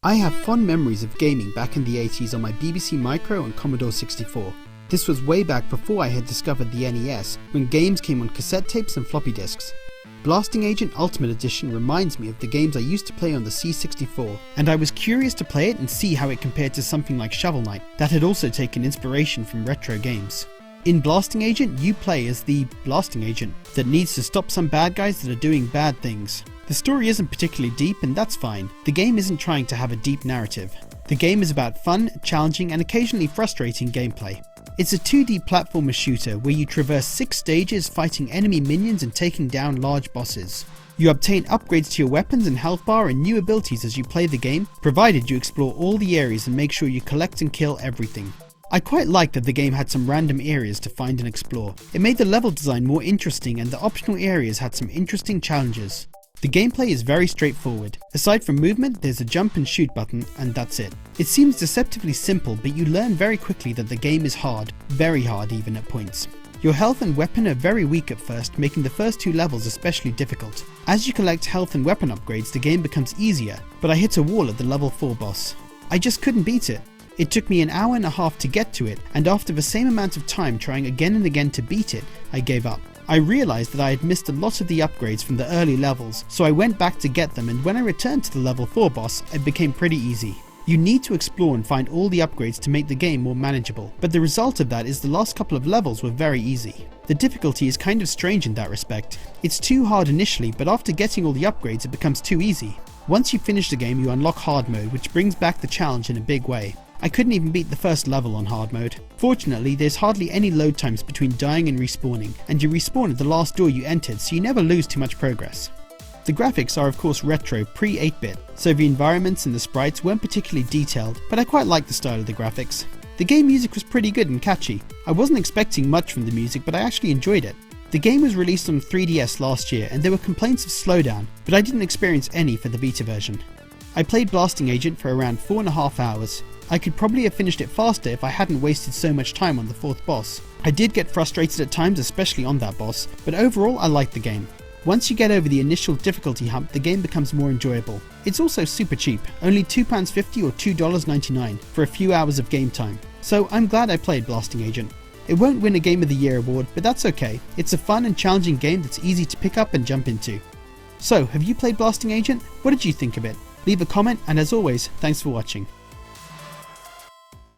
I have fond memories of gaming back in the 80s on my BBC Micro and Commodore 64. This was way back before I had discovered the NES, when games came on cassette tapes and floppy disks. Blasting Agent Ultimate Edition reminds me of the games I used to play on the C64, and I was curious to play it and see how it compared to something like Shovel Knight that had also taken inspiration from retro games. In Blasting Agent, you play as the Blasting Agent that needs to stop some bad guys that are doing bad things. The story isn't particularly deep, and that's fine. The game isn't trying to have a deep narrative. The game is about fun, challenging, and occasionally frustrating gameplay. It's a 2D platformer shooter where you traverse 6 stages fighting enemy minions and taking down large bosses. You obtain upgrades to your weapons and health bar and new abilities as you play the game, provided you explore all the areas and make sure you collect and kill everything. I quite liked that the game had some random areas to find and explore. It made the level design more interesting, and the optional areas had some interesting challenges. The gameplay is very straightforward. Aside from movement, there's a jump and shoot button, and that's it. It seems deceptively simple, but you learn very quickly that the game is hard, very hard even at points. Your health and weapon are very weak at first, making the first 2 levels especially difficult. As you collect health and weapon upgrades, the game becomes easier, but I hit a wall at the level 4 boss. I just couldn't beat it. It took me an hour and a half to get to it, and after the same amount of time trying again and again to beat it, I gave up. I realised that I had missed a lot of the upgrades from the early levels, so I went back to get them, and when I returned to the level 4 boss, it became pretty easy. You need to explore and find all the upgrades to make the game more manageable, but the result of that is the last couple of levels were very easy. The difficulty is kind of strange in that respect. It's too hard initially, but after getting all the upgrades it becomes too easy. Once you finish the game, you unlock hard mode, which brings back the challenge in a big way. I couldn't even beat the first level on hard mode. Fortunately, there's hardly any load times between dying and respawning, and you respawn at the last door you entered, so you never lose too much progress. The graphics are of course retro, pre-8-bit, so the environments and the sprites weren't particularly detailed, but I quite liked the style of the graphics. The game music was pretty good and catchy. I wasn't expecting much from the music, but I actually enjoyed it. The game was released on 3DS last year, and there were complaints of slowdown, but I didn't experience any for the Vita version. I played Blasting Agent for around 4.5 hours. I could probably have finished it faster if I hadn't wasted so much time on the 4th boss. I did get frustrated at times, especially on that boss, but overall I liked the game. Once you get over the initial difficulty hump, the game becomes more enjoyable. It's also super cheap, only £2.50 or $2.99 for a few hours of game time. So I'm glad I played Blasting Agent. It won't win a Game of the Year award, but that's okay. It's a fun and challenging game that's easy to pick up and jump into. So, have you played Blasting Agent? What did you think of it? Leave a comment, and as always, thanks for watching.